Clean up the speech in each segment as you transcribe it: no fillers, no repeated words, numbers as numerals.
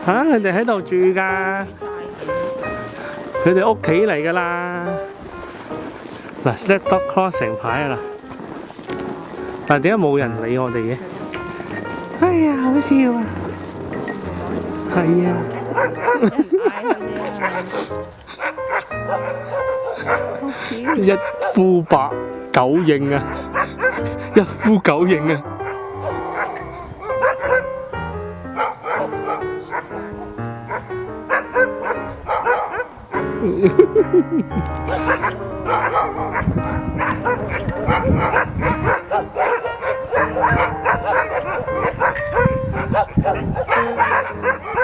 嚇，佢哋喺度住㗎，佢哋屋企嚟㗎啦。嗱 ，Let Dog Crossing 牌啊啦，但係點解冇人理我哋嘅？哎呀，好笑啊！係啊。一呼百九應啊！一呼九應啊！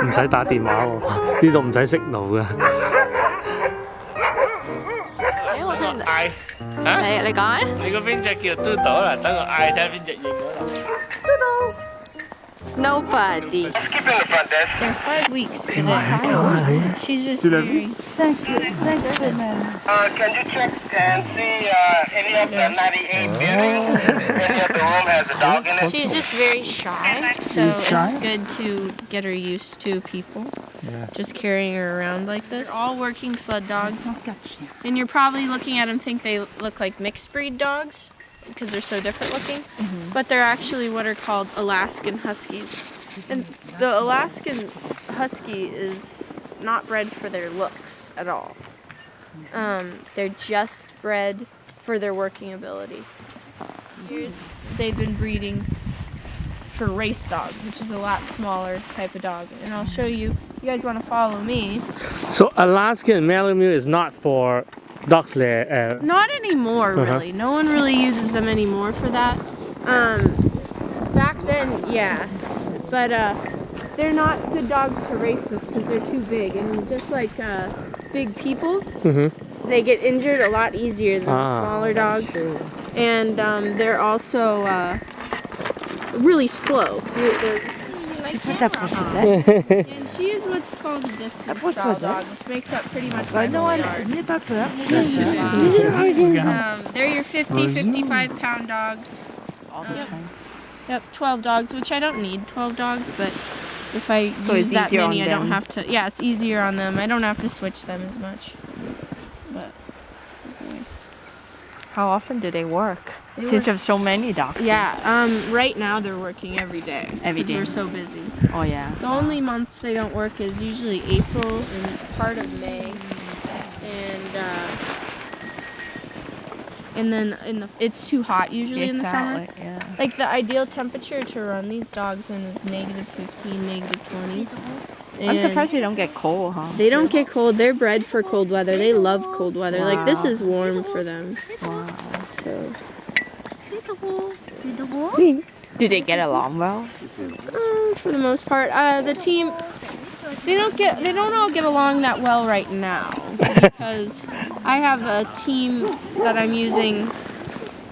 唔使打電話喎，呢度唔使識路㗎。嗌嚇？你講啊！你嗰邊隻叫嘟到啦，等我嗌睇下邊隻應嗰度。嘟到。Nobody. They're 5 weeks today. She's just very... Thank you, Chanel. Can you check and see any of the 98 buildings? Any of the room has a dog in it? She's just very shy, so it's good to get her used to people. Yeah. Just carrying her around like this. They're all working sled dogs. And you're probably looking at them think they look like mixed breed dogs, because they're so different looking, but they're actually what are called Alaskan Huskies. And the Alaskan Husky is not bred for their looks at all. They're just bred for their working ability. Here's, they've been breeding for race dog, which is a lot smaller type of dog. And I'll show you, you guys want to follow me. So Alaskan Malamute is not for dogs there. Not anymore, really. No one really uses them anymore for that. Back then, yeah. But they're not good dogs to race with because they're too big. And just like big people, they get injured a lot easier than smaller dogs. And they're also really slow. And she is what's called a distance style dog, which makes up pretty much my whole yard. They're your 50, 55 pound dogs. Yep, 12 dogs, which I don't need 12 dogs, but if I use that many, I don't have to. Yeah, it's easier on them. I don't have to switch them as much. But How often do they work? Since you have so many dogs. yeah, right now they're working every day. Every day. We're so busy. Oh yeah. The only months they don't work is usually April and part of May, and then it's too hot usually in the summer. Yeah. Like the ideal temperature to run these dogs in is -15, -20. I'm surprised they don't get cold, huh? They don't get cold. They're bred for cold weather. They love cold weather. Like this is warm for them. Wow. So. Do they get along well? For the most part, the team they don't all get along that well right now because I have a team that I'm using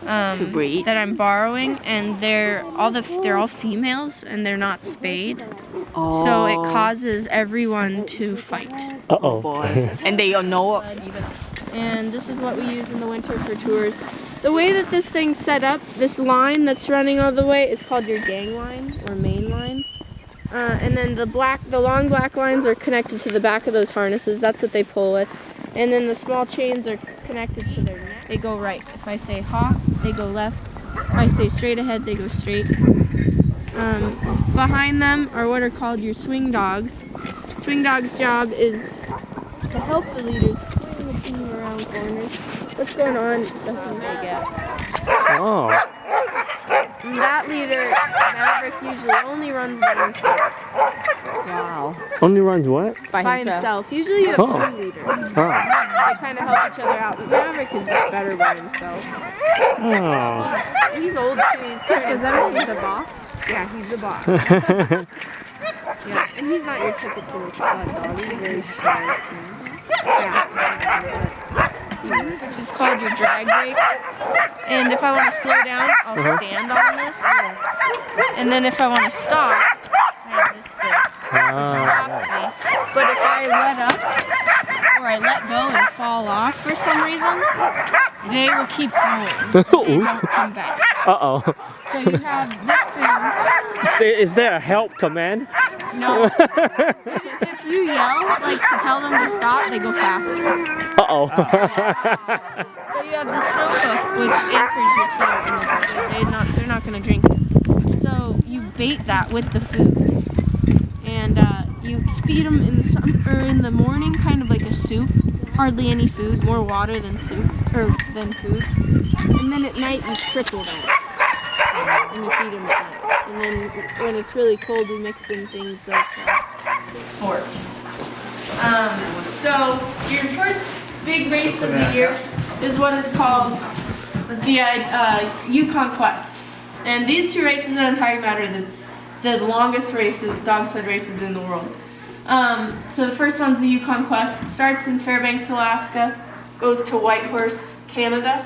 To breed? that I'm borrowing, and they're all females and they're not spayed, so it causes everyone to fight. Uh-oh. Boy. And they all know. And this is what we use in the winter for tours. The way that this thing's set up, this line that's running all the way, is called your gang line or main line. And then the long black lines are connected to the back of those harnesses. That's what they pull with. And then the small chains are connected to their neck. They go right. If I say hawk, they go left. If I say straight ahead, they go straight. Behind them are what are called your swing dogs. Swing dogs' job is to help the leaders swing the team around corners. What's going on? Nothing they get. Oh. And that leader, Maverick, usually only runs by himself. Wow. Only runs what? By himself. Usually you have two leaders. They kind of help each other out. But Maverick is just better by himself. Oh. He's old too. He's the boss. Yeah, he's the boss. Yeah, and he's not your typical sled dog. He's very short. Which is called your drag brake. And if I want to slow down, I'll stand on this. And then if I want to stop, I have this brake, which stops me. But if I let up or I let go and fall off for some reason, they will keep going. They don't come back. Uh-oh. So you have this thing. Is there a help command? No. If you yell, like to tell them to stop, they go faster. Uh-oh. So you have the snow hook, which anchors your tail in the water. They're not going to drink it. So you bait that with the food, and you feed them in the in the morning, kind of like a soup. Hardly any food, more water than soup or than food. And then at night you trickle them, and you feed them at night. And then when it's really cold, we mix in things like sport. So your first big race of the year is what is called the Yukon Quest. And these two races that I'm talking about are the longest races, dog sled races in the world. So the first one's the Yukon Quest. It starts in Fairbanks, Alaska, goes to Whitehorse, Canada.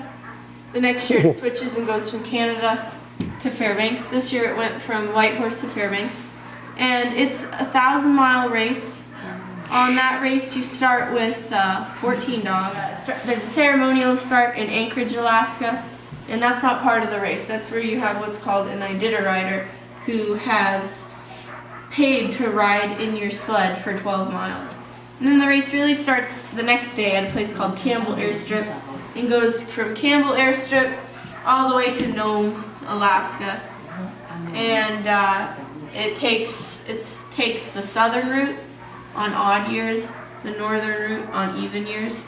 The next year it switches and goes from Canada to Fairbanks. This year it went from Whitehorse to Fairbanks. And it's a 1,000-mile race. On that race you start with 14 dogs. There's a ceremonial start in Anchorage, Alaska, and that's not part of the race. That's where you have what's called an Iditarod who has paid to ride in your sled for 12 miles. And then the race really starts the next day at a place called Campbell Airstrip and goes from Campbell Airstrip all the way to Nome, Alaska. And it takes the southern route on odd years, the northern route on even years.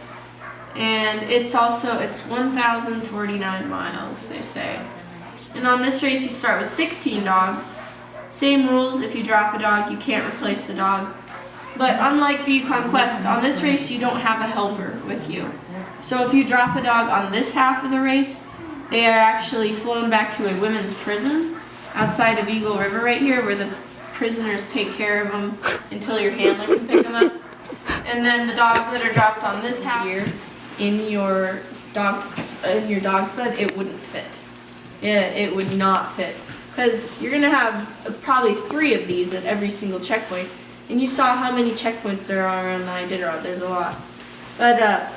And it's 1,049 miles, they say. And on this race you start with 16 dogs. Same rules, if you drop a dog, you can't replace the dog. But unlike the Yukon Quest, on this race you don't have a helper with you. So if you drop a dog on this half of the race, they are actually flown back to a women's prison outside of Eagle River right here, where the prisoners take care of them until your handler can pick them up. And then the dogs that are dropped on this half here in your dog sled, it wouldn't fit. It would not fit. Because you're going to have probably 3 of these at every single checkpoint. And you saw how many checkpoints there are on the Iditarod. There's a lot. But,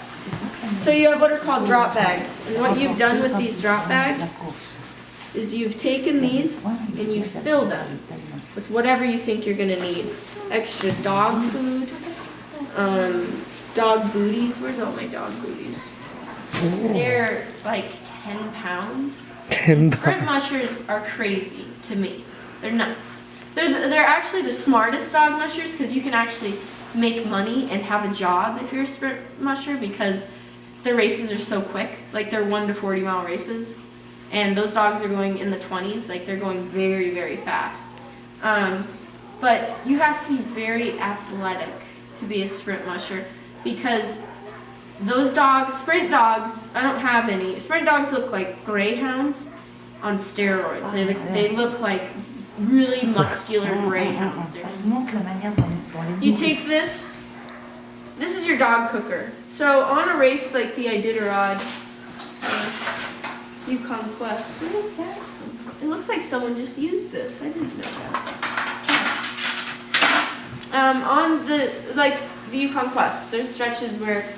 so you have what are called drop bags. And what you've done with these drop bags is you've taken these and you fill them with whatever you think you're going to need. Extra dog food, dog booties. Where's all my dog booties? They're like 10 pounds. And sprint mushers are crazy to me. They're nuts. They're actually the smartest dog mushers because you can actually make money and have a job if you're a sprint musher because the races are so quick. Like they're 1 to 40 mile races. And those dogs are going in the 20s. Like they're going very, very fast. But you have to be very athletic to be a sprint musher because those dogs, sprint dogs, I don't have any. Sprint dogs look like greyhounds on steroids. They look like really muscular greyhounds. You take this is your dog cooker. So on a race like the Iditarod, Yukon Quest, where did that come from? It looks like someone just used this. I didn't know that. On the Yukon Quest, there's stretches where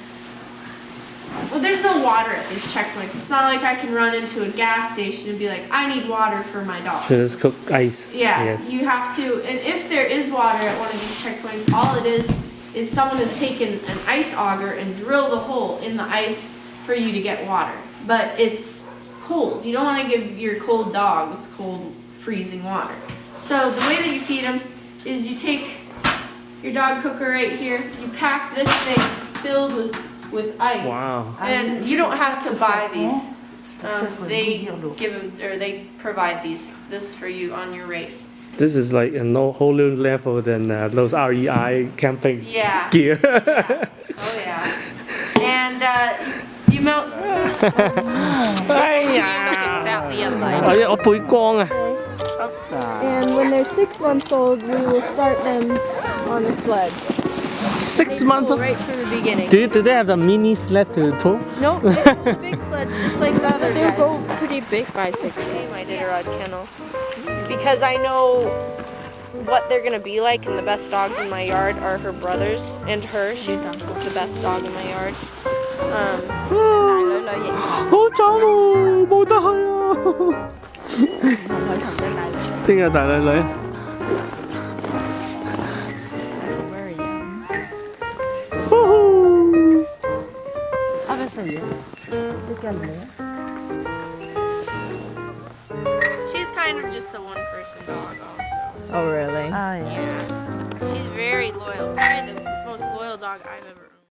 there's no water at these checkpoints. It's not like I can run into a gas station and be like, I need water for my dog. So just cook ice. Yeah, Yes. you have to, and if there is water at one of these checkpoints, all it is someone has taken an ice auger and drilled a hole in the ice for you to get water. But it's cold. You don't want to give your cold dogs cold, freezing water. So the way that you feed them is you take your dog cooker right here, you pack this thing filled with ice. Wow. And you don't have to buy these. They give them, or they provide this for you on your race. This is like a whole new level than those REI camping gear. Yeah. Oh yeah. And you melt. And when they're 6 months old, we will start them on a sled. 6 months old? Right from the beginning. Do they have the mini sled to pull? Nope, they pull big sleds just like the other guys. They go pretty big bicycles. My Iditarod kennel. Because I know what they're gonna be like, and the best dogs in my yard are her brothers and her. She's the best dog in my yard. 好慘喎，冇得去啊！邊個大女女？ She's kind of just a one-person dog, also. Oh, really? Oh, yeah. Yeah. She's very loyal. Probably the most loyal dog I've ever